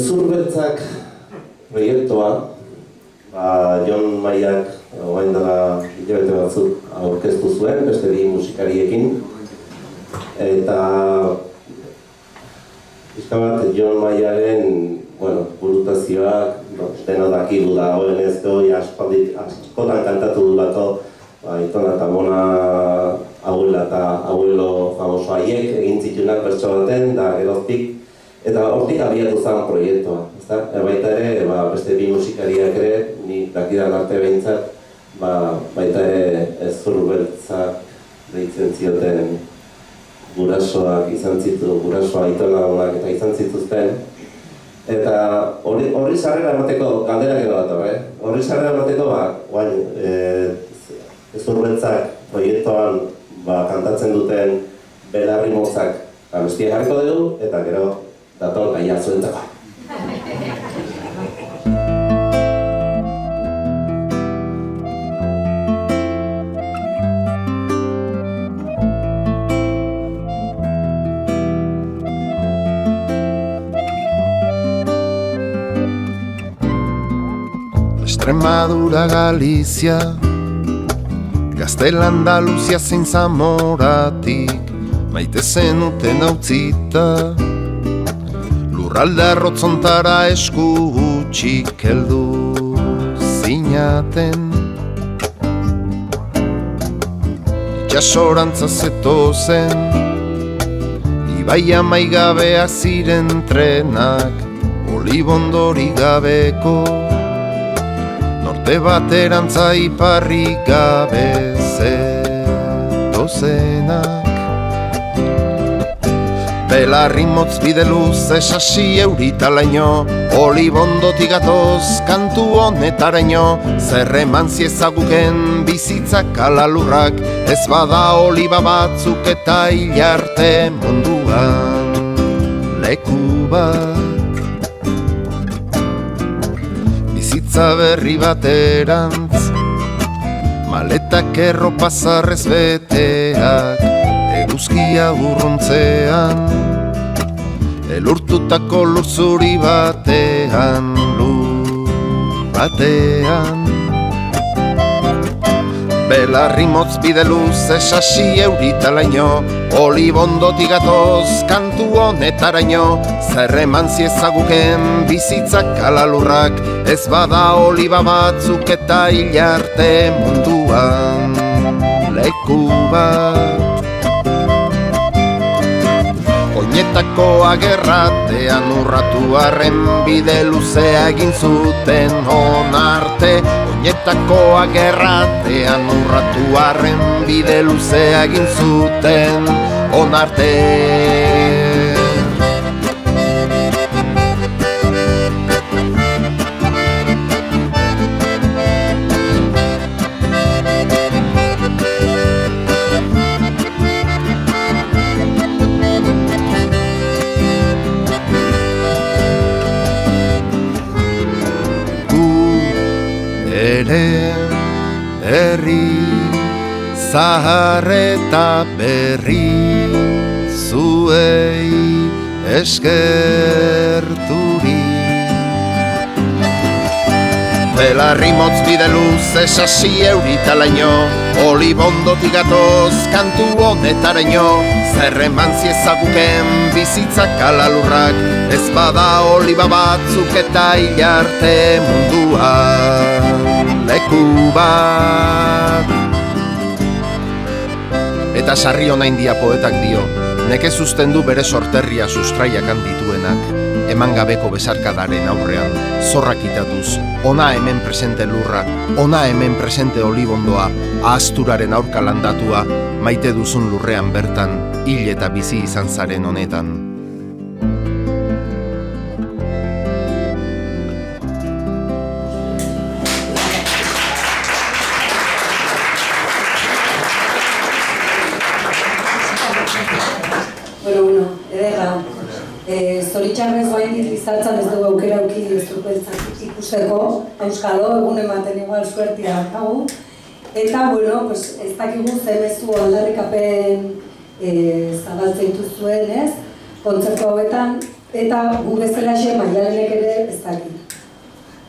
Zurbeltzak proiektua, Jon Maiak orain dela hilabete batzuk aurkeztu zuen, beste bi musikariekin. Eta pixka bat Jon Maiaren burutazioak dena dakigu da, hoen ez goi askotan kantatu dulako Aitona eta Mona abuela eta abuelo famoso haiek egin zitunak bertso baten, da geroztik eta hortik abiatu zen proiektua. Baita ere, beste bi musikariak ere, ni dakidan arte behintzat, baita ere Zurbeltzak deitzen zioten gurasoak izan zitu, gurasoa Aitona Monak eta izan zituzten. Eta horri sarrera emateko, galderak edo bat, horri sarrera emateko, Zurbeltzak proiektuan kantatzen duten belarri mozak abestia jarriko dugu, eta gero dator gaia zuentzako. Extremadura, Galizia, Gaztela, Andaluzia zein Zamoratik maite zenuten hautzita, lurralde arrotzontara esku gutxik heldu zinaten. Itxasorantza zetozen, ibaia maigabeak ziren trenak, olibondori gabeko, norte baterantza iparri gabe zetozenak. Belarri motz bide luze sasi euritalaino, olibondotik gatoz kantu honetaraino, zerreman ziezaguken bizitzak alalurrak, ez bada oliba batzuk eta hilarte munduan leku bat. Bizitza berri baterantz, maletak erropa zarrez beteak, eguzkia urruntzean, elurtutako lurzuri batean, lur batean. Belarri motz bide luze sasi euritalaino, olibondotik gatoz kantu honetaraino, zerreman ziezaguken bizitzak alalurrak, ez bada oliba batzuk eta hilarte munduan leku bat. Oinetako agerratean urratu arren bide luzea egin zuten onarte. Oinetako agerratean urratu arren bide luzea egin zuten onarte. Herri zahar eta berri zuei eskerturi. Belarri motz bide luze sasi euritalaino, olibondotik gatoz kantu honetaraino, zerreman ziezaguken bizitzak alalurrak, ez bada oliba batzuk eta hilarte munduan leku bat. Eta sarri ona india poetak dio, nekez uzten du bere sorterria sustraiakan dituenak, eman gabeko besarkadaren aurrean, zorrak itatuz, ona hemen presente lurra, ona hemen presente olibondoa, ahazturaren aurka landatua, maite duzun lurrean bertan, hil eta bizi izan zaren honetan. Zoritxarrez bainit bizartzan ez dugu aukera auki Zurbeltzak ikusteko, euskalo, egun ematen igual suertia dakagu. Eta, ez dakigu zemezu aldarrikapen zabaltzen dituzuen, ez? Kontzertu hauetan, eta gu bezalaxe Maialenek ere ez dakit.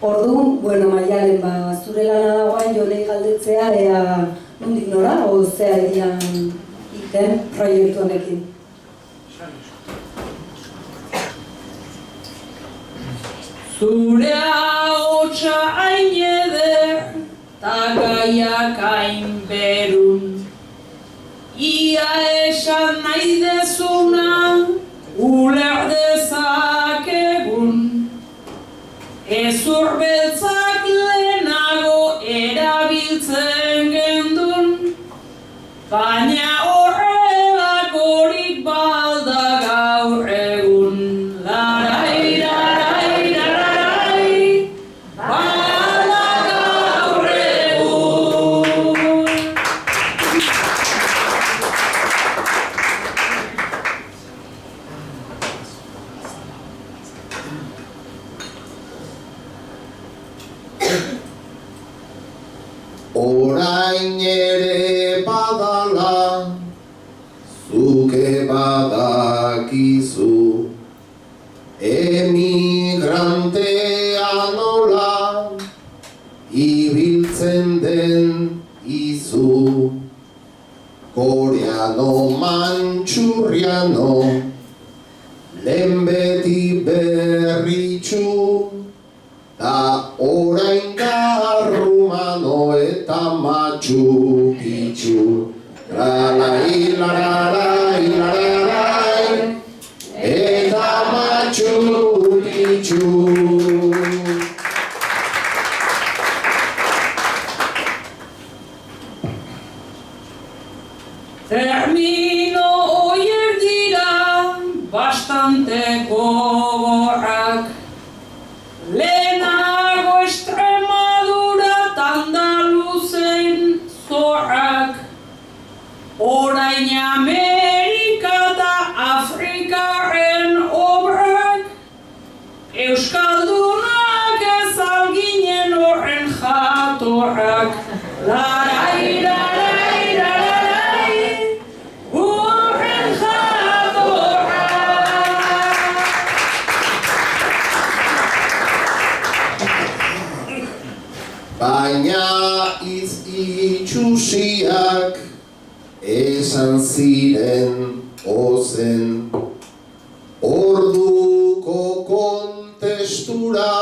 Orduan, bueno, Maialen, zure lana dagoen Jonei galdetzea, ea nondik nora, o zea edian iten proiektu honekin. Zure ahotsa hain eder, ta gaiak hain berun. Ia esan nahi dezuna, uler dezakegun. Ezur beltzak lehenago erabiltzen gendun, baina horrelakorik balda gaur egun. Larai, larai, larai, balda gaur egun. Orain ere badala, zuke badakizu, emigrantea nola, ibiltzen den izu. Koreano, mantxurriano, lehen beti berritxu, ta orain garrumano eta Machu Picchu. Larai, larai, larai, eta Machu Picchu. Termino horiek dira bastante gogorrak. Lehenago Extremadura eta Andaluzen zorrak. Orain Amerika eta Afrikaren obrak. Euskaldunak ez alginen horren jatorrak. Larai, larai, larai, horren jatorrak. Baina itxusiak esan ziren ozen, orduko kontestura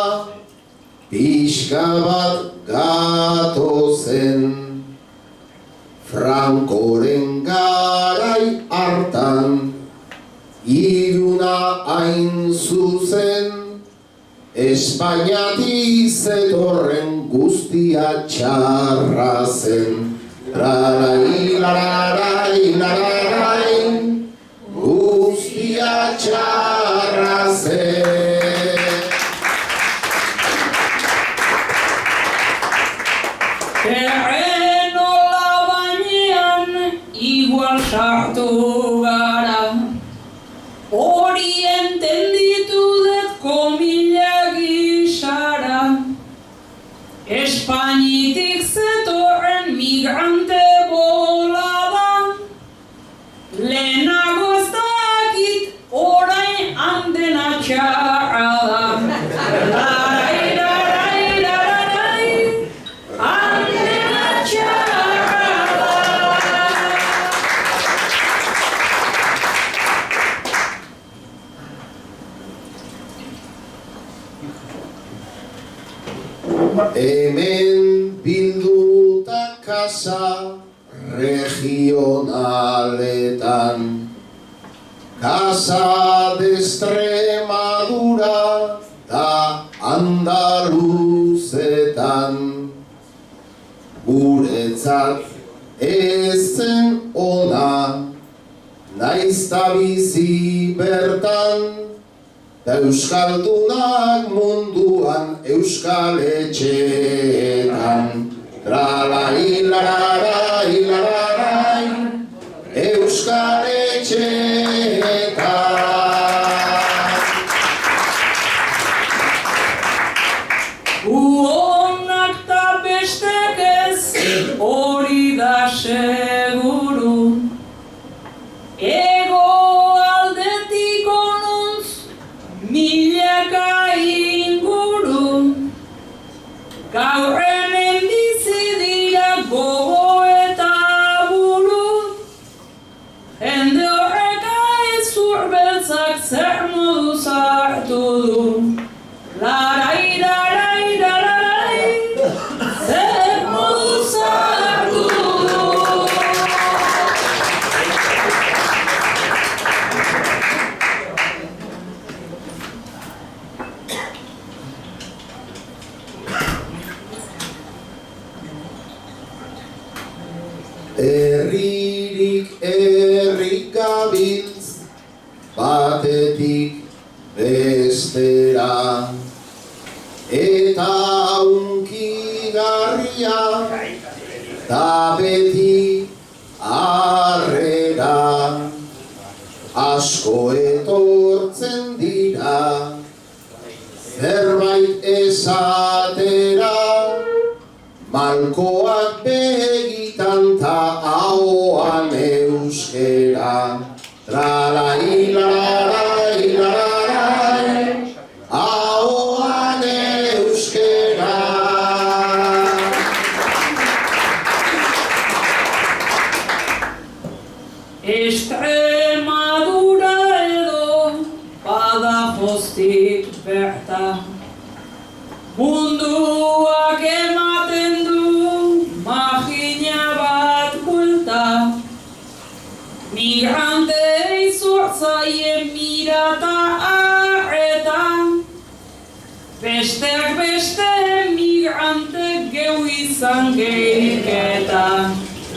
pixka bat gatozen. Frankoren garai hartan iluna hain zuzen, Espainiatik zetorren guztia txarra zen. Larai, larai, larai, guztia txarra zen. Terreno labainean igual sartu gara. Hori entenditu dut komila gisara. Espainitik zetorren migrante bolada. Lehenago ez dakit orain handena txarra da. Larai, larai, larai, handena txarra da. Hemen bilduta kasa regionaletan, Casa de Extremadura da Andaluzetan. Guretzat ez zen ona, naizta bizi bertan, da euskaldunak munduan euskal etxeetan. Larai, larai, larai, euskal etxeetan. Uonak ta bestek ez, hori da seguru. Ego aldetik onuntz, beltzak zer modu zartu du. Larai, larai, larai, zer modu zartu du. Herririk herrik gabiltz, batetik bestera, eta hunkigarria, ta beti harrera, asko etortzen dira, zerbait esatera, malkoak begitan ta ahoan euskera. Tralai, larai, larai, ahoan euskera. Extremadura edo Badajozik berta. Munduak ematen du magina bat buelta. Migrantei zortzaie mirata arreta. Besteak beste migrante geu izan gehiketa.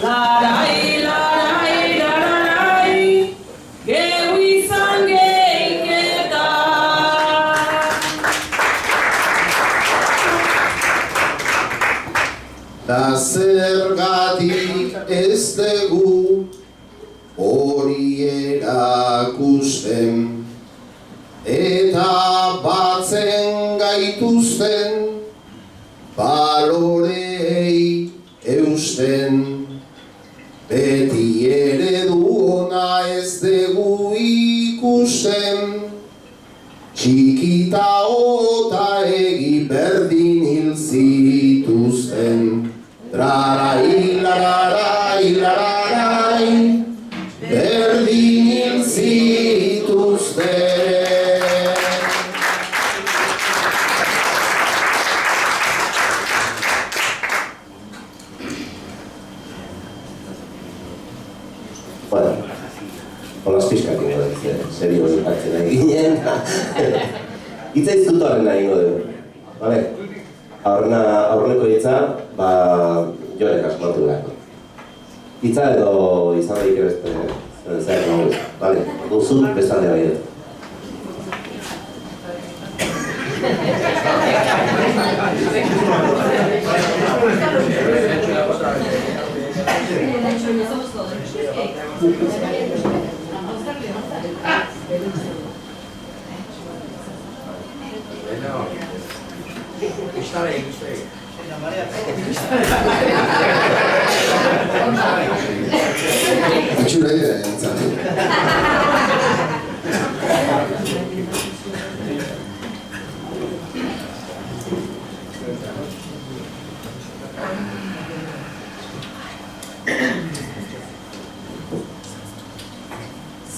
Larai, larai, larai, geu izan gehiketa. Da zergatik ez dugu hori erakusten, eta batzen gaituzten balorei eusten. Beti eredu ona ez dugu ikusten, txikita ota egi berdin hil zituzten. Trarai, lararai, lararai, berdin hil zituzten. Bueno, holas pixkak ingo dut, serio hartzen nahi ginen. Hitza iztutoaren nahi ingo dut, bale? Aurreneko hitza, Jonek asmatu lehako. Hitza edo izan daik beste zer nahi, bale? Duzu bestalde bai dut. Itxura idea entzat.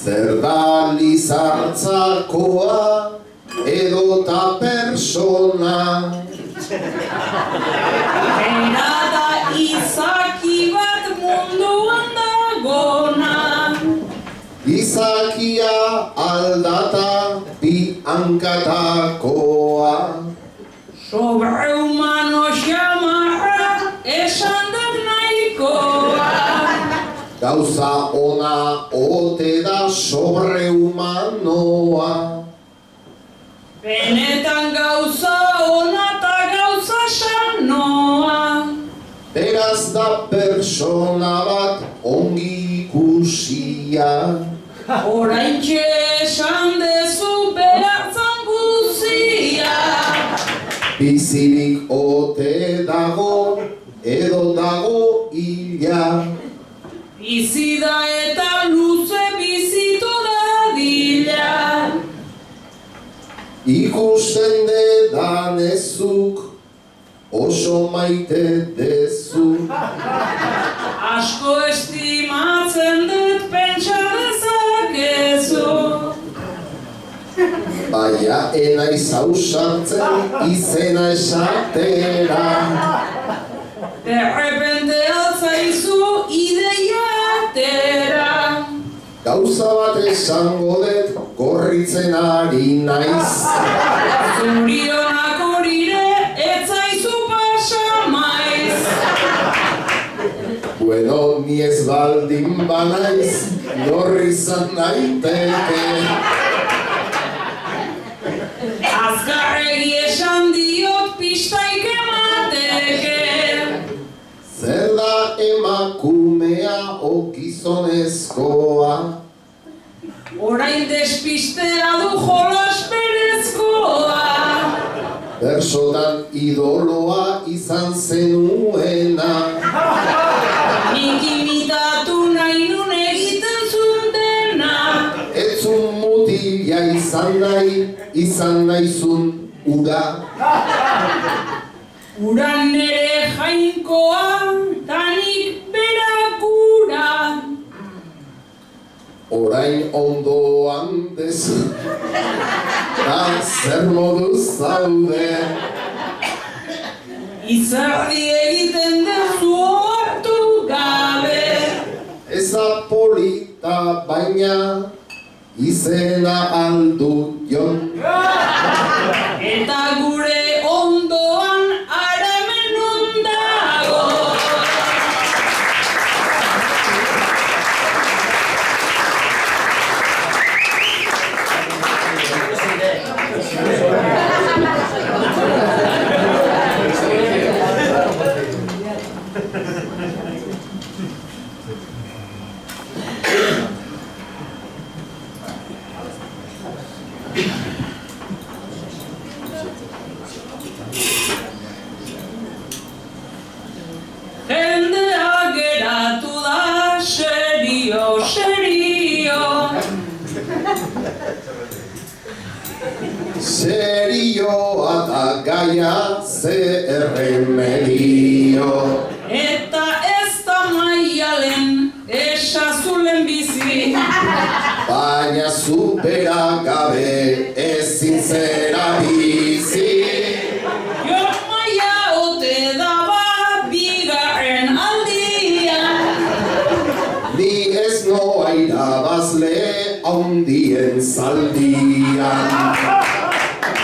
Zer da lizartzakoa edota persona? Bera da izaki bat munduan dagona. Izakia aldata bi hankatakoa. Sobrehumano xamarra esan dut nahikoa. Gauza ona ote da sobrehumanoa. Benetan gauza ona eta gauza sanoa. Beraz da persona bat ongi ikusia. Oraintxe esan dezu beratzan guzia. Bizirik ote dago edo dago hila. Bizi da eta luze bizitu dadila. Ikusten dedanezuk oso maite dezu. Asko estimatzen dut pentsa dezakezu. Baina enaiz ausartzen izena esatera. De repente altzaizu ideia atera. Gauza bat esango dut gorritzen ari naiz. Zorionak horire etzaizu pasa maiz. Bueno, ni ez baldin banaiz, nor izan naiteke. Azkarregi esan diot pistaik emateke. Zer da emakumea o gizonezkoa? Orain despistea du jolas berezkoa. Bersotan idoloa izan zenuena. Nik imitatu nahi nun egiten zundena. Etzun mutila izan naizun ura. Uran nere jainkoa, tanik berakura. Orain ondoan dezu, da zer moduz zaude. Izarri egiten dezu hartu gabe. Eza polita baina izena aldut jon. Eta gure ondoan aramen ondago. Jendea geratu da serio, serio. Serioa da gaia ze erremedio. Eta ez da maialen esazulen bizi. Baina supera gabe ezin zera bizi. Jo maia ote daba bigarren aldian. Ni ez noa irabazle handien zaldian.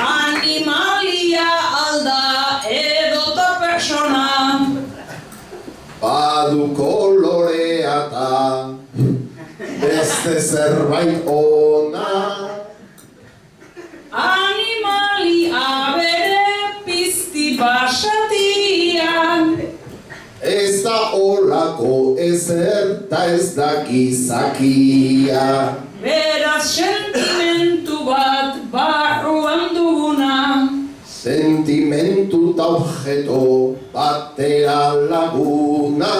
Animalia alda edota persona. Badu kolorea eta beste zerbait ona. Animalia bere pizti basatian. Ez da olako ezer ta ez da gizakia. Beraz sentimentu bat barruan duguna. Sentimentu ta objeto batera laguna.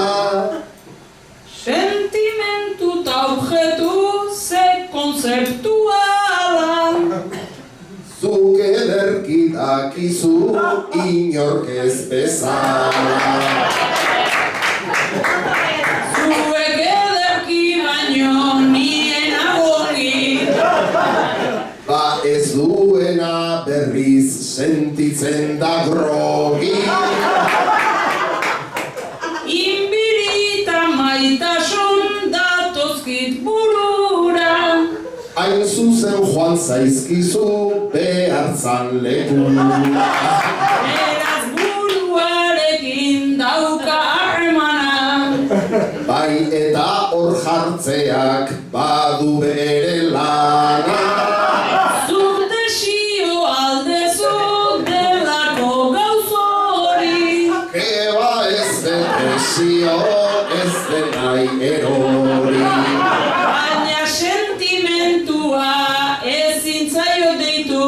Sentimentu ta objetu ze konzeptuala. Zuk ederki dakizu inork ez bezala. Zuek ederki baino nien agoki. Ba ez duena berriz sentitzen da grogi. Inbirita maitasun datozkit burura. Hain zuzen joan zaizkizu behartzan lekura. Beraz buruarekin dauka harremana. Bai eta hor jartzeak badu bere lana. Zuk desio aldezu delako gauzori. Eba ez den desio ez den nahi erori. Baina sentimentua ezin zaio deitu.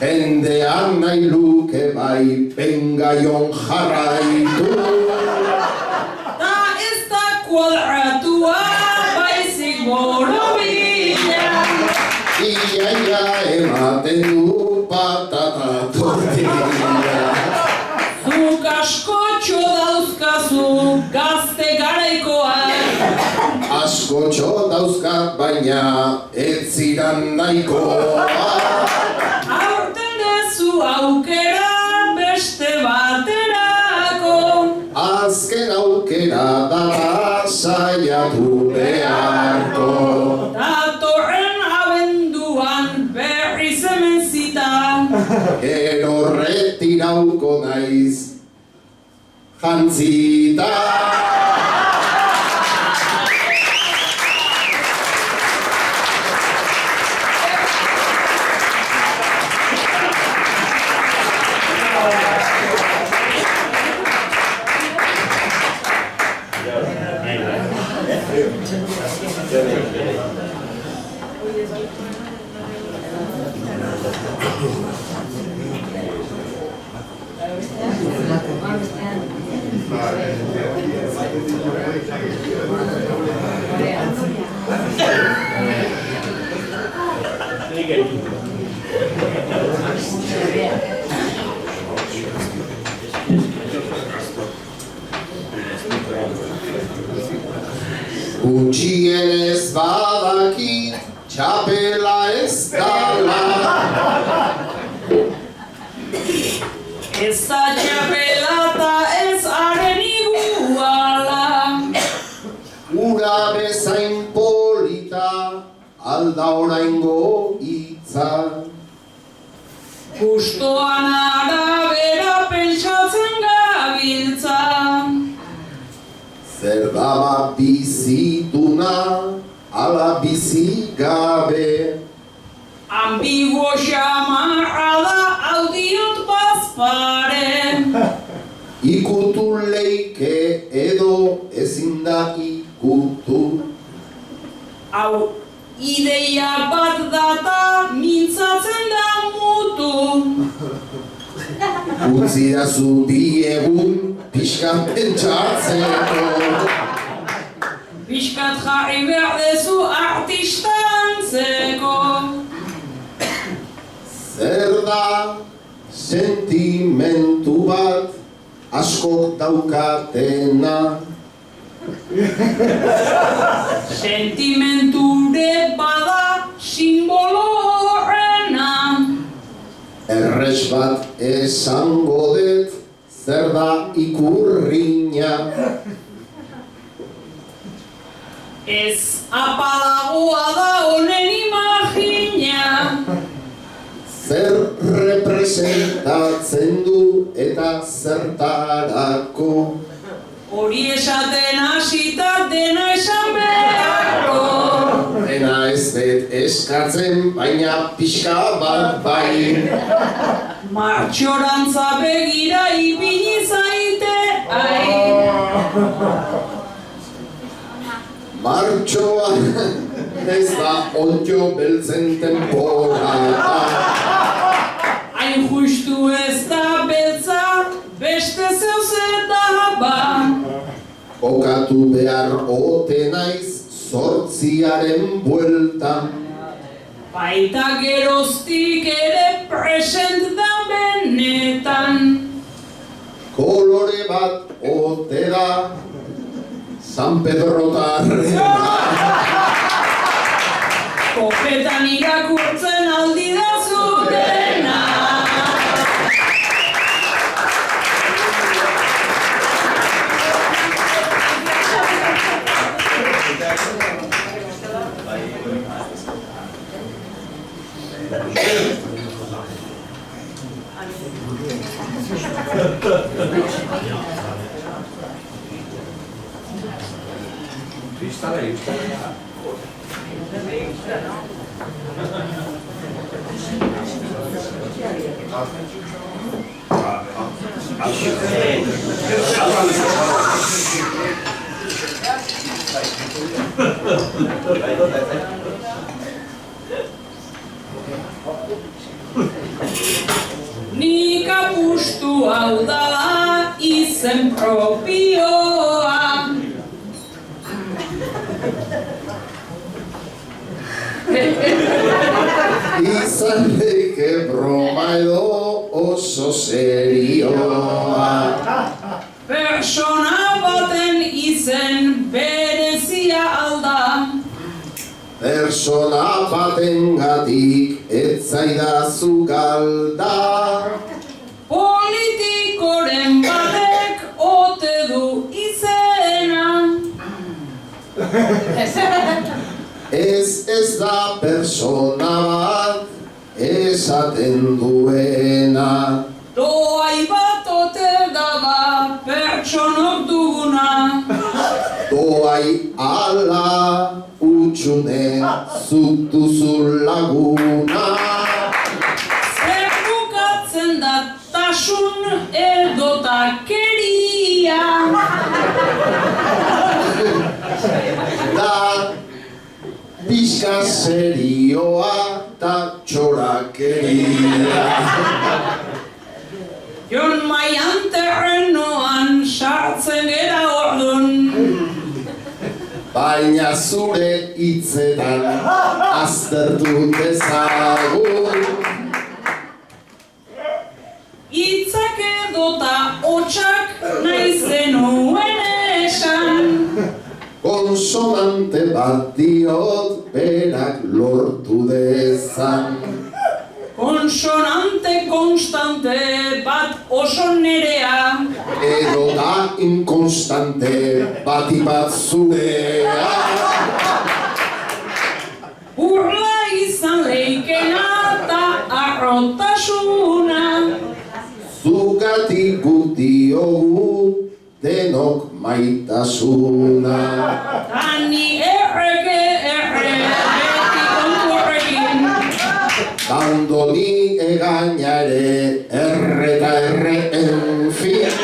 Jendean nahi luke bai pengaion jarraitu. Ta ez da kuadratua baizik borobila. Iaia ematen du patata tortilla. Zuk askotxo dauzkazu gazte garaikoak. Askotxo dauzkat baina ez ziran nahikoa. Gero retirauko naiz jantzita. Gutxienez badakit txapela ez dala. Ez da txapela eta ez haren iguala. Ura bezain polita alda oraingo hitza. Gustoan arabera pentsatzen gabiltza. Zer daba bizituna ala bizi gabe. Ambiguo xamarra da audiot bazpare. Ikutu leike edo ezin da ikutu. Hau ideia bat data mintzatzen da mutu. Utzidazu bi egun pixkan pentsatzeko. Piskat jarri behar dezu artistantzeko. Zer da sentimentu bat askok daukatena. Sentimenture bada simbolo horrena. Erres bat esango dut, zer da ikurriña. Ez apalagoa da honen imagina. Zer representatzen du eta zertarako. Hori esaten hasita dena esan beharko. Dena ez dut eskatzen, baina pixka bat bai. Martxorantza begira ipini zaite, Martxoan ez da ondjo beltzen temporada. Hain justu ez da beltza, beste zeuzeta ba. Kokatu behar ote naiz zortziaren bueltan. Baita geroztik ere present da benetan. Kolore bat ote da San Pedrotarrena. Kopetan irakurtzen aldi da zutena. Nik apustu hau dala izen propioa. Izan leike broma edo oso serioa. Persona baten izen berezia alda. Persona batengatik ez zaidazu galda. Politikoren batek ote du izena. Ez da persona bat, ez esaten duena. Doai bat ote daba pertsonok duguna. Doai ala utxune zuk duzu laguna. Zer bukatzen da tasun edotakeria. Da pixka serioa ta txorakeria. Jon Maian terrenoan sartzen gera ordun. Baina zure hitzetan aztertu dezagun. Hitzak edota hotsak nahi zenuen esan. Konsonante bat diot berak lortu dezan. Konsonante konstante bat oso nerea. Edo da inkonstante bati bat zurea. Burla izan leikena eta arrotasuna. Zugatik gutiogu denok maitasuna. Tani erreke beti konturrekin. Dandoni egaina ere erre eta erre en fin.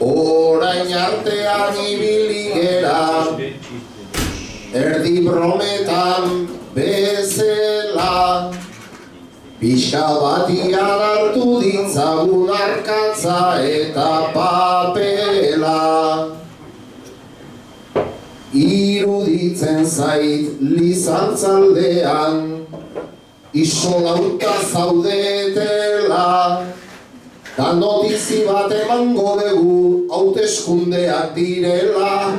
Orain artean ibili gera, erdi brometan bezela, pixka batian hartu ditzagun arkatza eta papela. Iruditzen zait lizantzaldean, isolauta zaudetela, da notizi bat emango dugu hauteskundeak direla.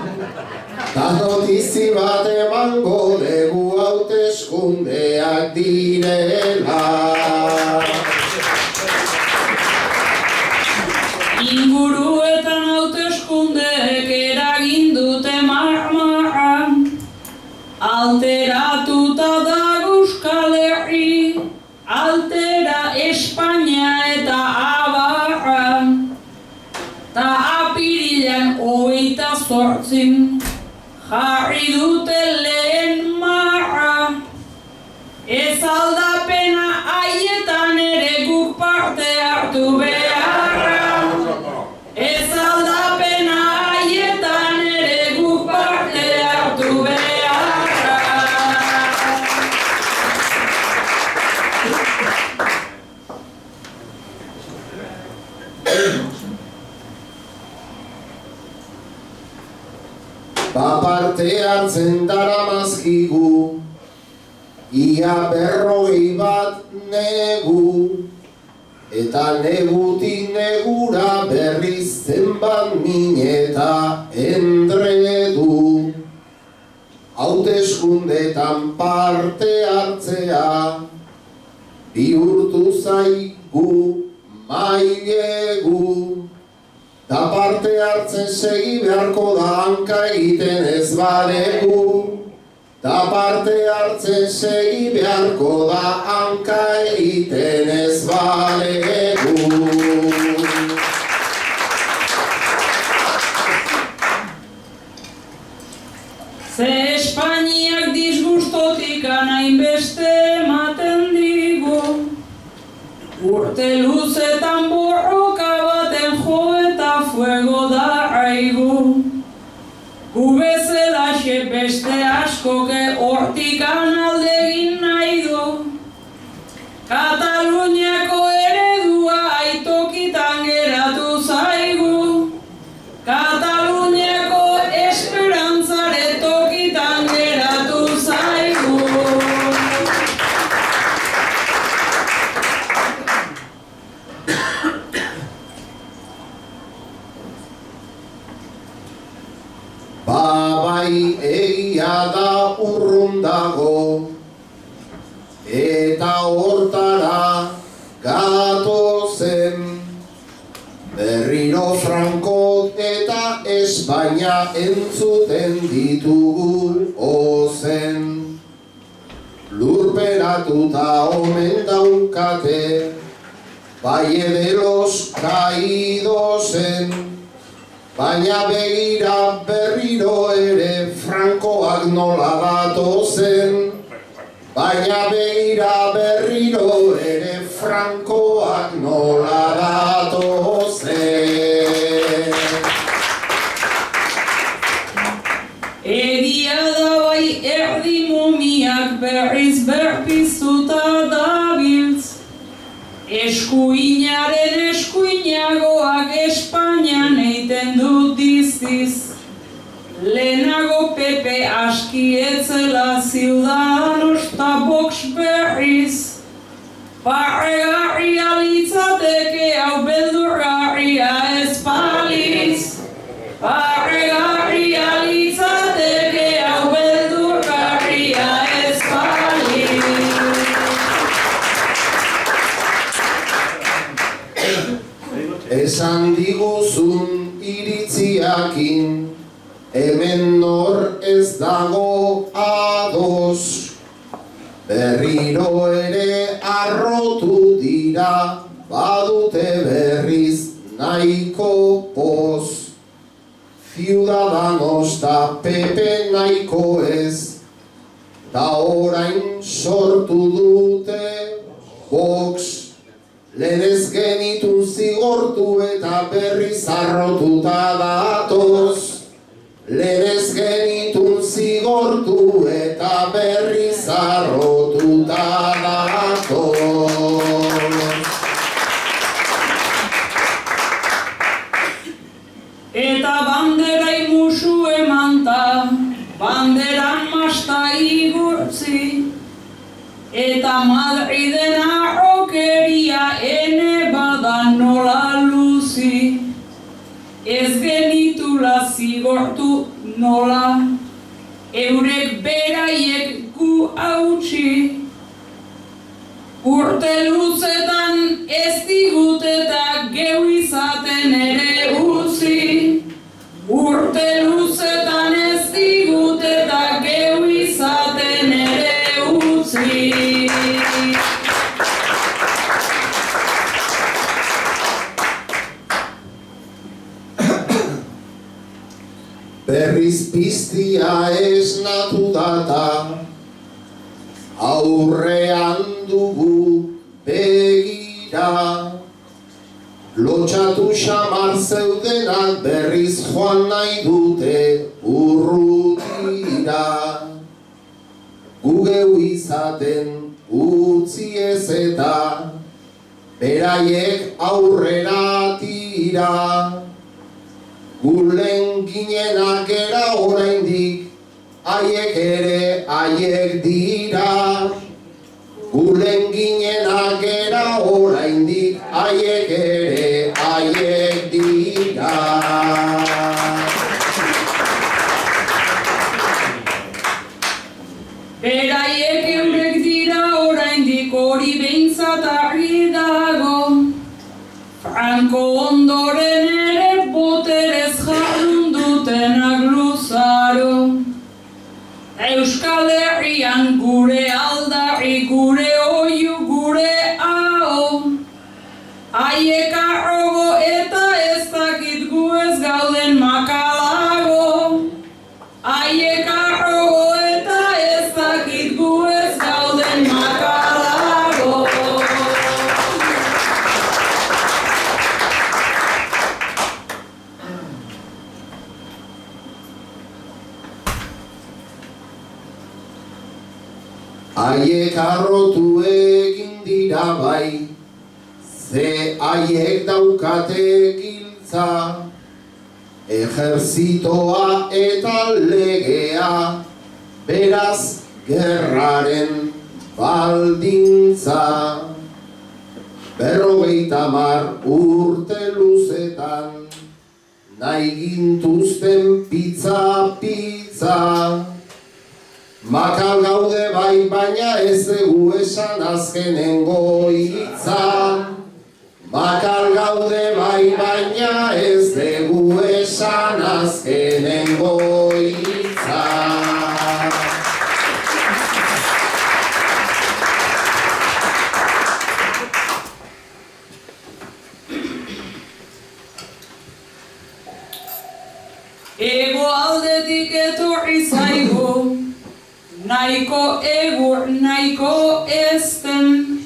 Da notizi bat emango dugu hauteskundeak direla. Inguruetan hauteskundeek eragin dute marmara. Alteratuta da Euskal Herri, altera Espainia eta abarra. Ta apirilean 28 jarri dute lehen marra. Ez aldapena haietan ere guk parte hartu beharra. Ez aldapena haietan ere guk parte hartu beharra. Parte hartzen daramazkigu, ia 40 bat negu, eta negutik negura berriz zenbat min eta endredu. Hauteskundetan parte hartzea, bihurtu zaigu mailegu. Da parte hartzen segi beharko da hanka egiten ez balegu. Da parte hartzen segi beharko da hanka egiten ez balegu. Ze Espainiak disgustotik hainbeste ematen digu. Urte luzetan borroka baten jo eta fuego da aigu. Gu bezalaxe beste askoke hortikan alde egin nahi du. Kataluniako eredua aitokitan geratu zaigu. Kataluniako esperantzare tokitan geratu zaigu. Babai egia da urrun dago, eta hortara gatozen. Berriro Franco eta Espainia entzuten ditugu ozen. Lurperatuta omen daukate, Valle de los Caídosen, baina begira berriro ere Francoak nola datozen. Baina begira berriro ere Francoak nola datozen. Egia da bai erdi mumiak berriz berpiztuta dabiltz. Eskuinaren eskuinagoak Espainian eiten dut diztiz. Lehenago Pepe aski etzela Ciudadanos ta Vox berriz. Barregarria litzateke hau beldurgarria ez balitz. Barregarria litzateke hau beldurgarria ez balitz. Esan diguzun iritziakin, hemen nor ez dago ados. Berriro ere arrotu dira, badute berriz nahiko poz. Ciudadanos da Pepe nahiko ez, da orain sortu dute Vox. Lehenez genitun zigortu eta berriz arrotuta datoz. Lehenez genitun zigortu eta berriz arrotuta datoz. Eta banderai musu emanta, banderan masta igurtzi. Eta Madriden arrokeria ene bada nola luzi. Ez genitula zigortu nola, eurek beraiek gu hautsi. Urte luzetan ez diguteta geu izaten ere utzi. Urte luzetan ez diguteta geu izaten ere utzi. Berriz piztia esnatu data, aurrean dugu begira. Lotxatu xamar zeudenak berriz joan nahi dute urrutira. Gugeu izaten utzi ez eta beraiek aurrera tira. Gulen ginenak era oraindik, haiek ere haiek dira. Gulen ginenak era oraindik, haiek ere haiek dira. Beraiek eurek dira oraindik hori behintzat argi dago. Franco ondoren ere boterez jardun dutenak luzaro. Euskal Herrian gure aldarri, gure oiu, gure hau. Haiek arrogo eta ez dakit gu ez gauden makalago. Haiek arrogo eta ez dakit gu ez gauden makalago. Haiek arrotu egin dira bai, ze haiek daukate giltza. Ejerzitoa eta legea, beraz gerraren baldintza. 50 urte luzetan, nahi gintuzten pizza. Makal gaude bai, baina ez dugu esan azkenengo hitza. Makal gaude bai, baina ez dugu esan azkenengo hitza. Ego aldetik etorri zaigu, nahiko egur, nahiko ezten.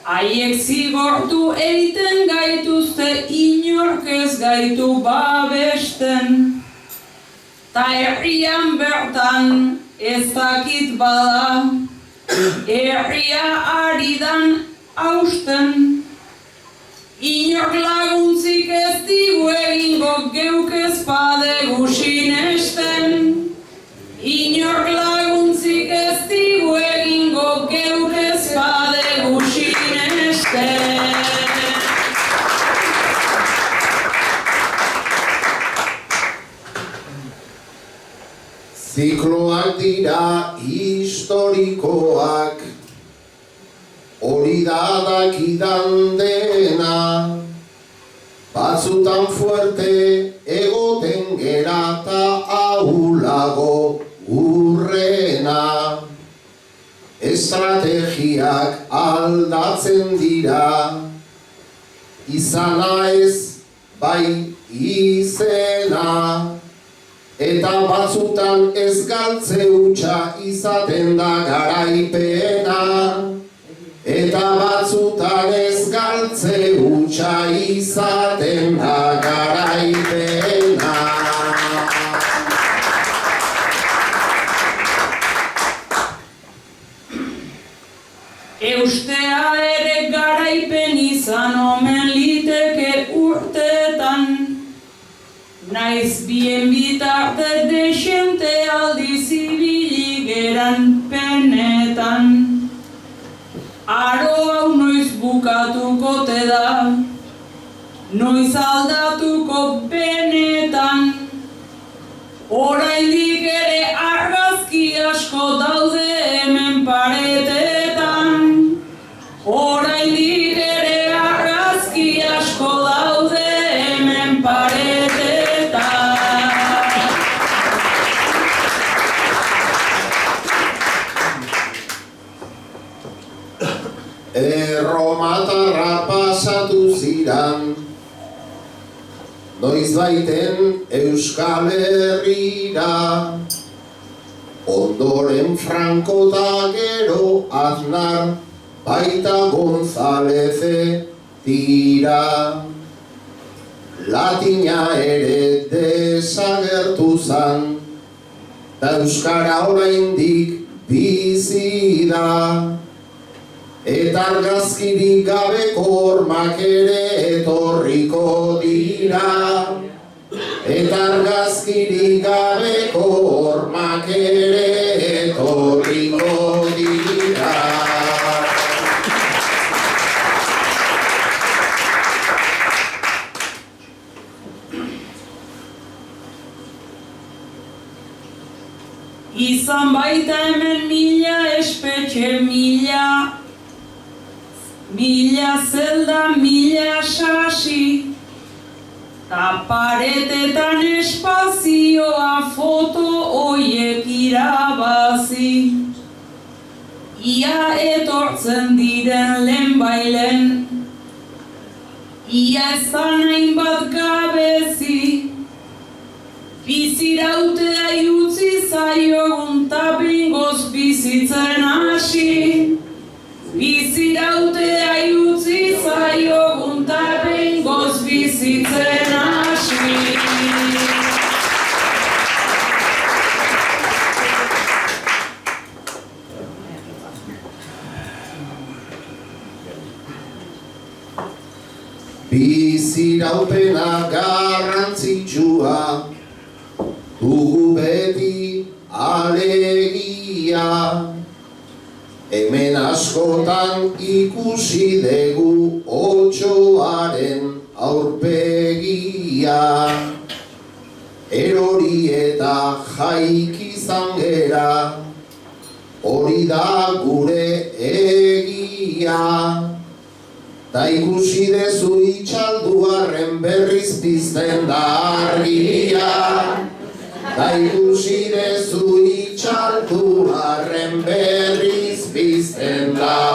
Haiek zigortu eiten gaituzte, inork ez gaitu babesten. Ta herrian bertan ez dakit bada, herria aridan hausten. Inork laguntzik ez digu egingo, geuk ez badegu sinesten. Inork laguntzik ez digu egingo, geuk ez badegu sinesten. Zikloak dira historikoak, hori da dakidan dena. Batzutan fuerte egoten gera ta ahulago urrena. Estrategiak aldatzen dira, izana ez bai izena. Eta batzutan ez galtze hutsa izaten da garaipena. Eta batzutan ez galtze hutsa izaten da garaipena. Eustea ere garaipen izan omen liteke urteetan. Naiz bien bitarte desente aldiz ibili geran penetan. Aro hau noiz bukatuko te da, noiz aldatuko benetan. Oraindik ere argazki asko daude hemen paretetan. Oraindik ere argazki asko daude hemen paretetan. Erromatarra pasatu ziran, noiz baiten Euskal Herrira. Ondoren Franco da gero Aznar, baita Gonzáleze dira. Latina ere desagertu zan, da Euskara oraindik bizi da. Eta argazkirik gabeko hormak ere etorriko dira. Eta argazkirik gabeko hormak ere etorriko dira. Izan baita hemen mila espetxe, mila zelda, mila sasi. Ta paretetan espazioa foto oiek irabazi. Ia etortzen diren lehenbailen, ia ezan hainbat gabezi. Bizirautea utzi zaiogun ta bingoz bizitzen hasi. Bizirautea utzi zaiogun ta bingoz bizitzen hasi. Biziraupena garrantzitsua, dugu beti alegia. Hemen askotan ikusi dugu otsoaren aurpegia. Erori eta jaiki izan gera, hori da gure egia. Ta ikusi dezu itxalduarren berriz pizten da argia. Ta ikusi dezu itxalduarren berriz pizten da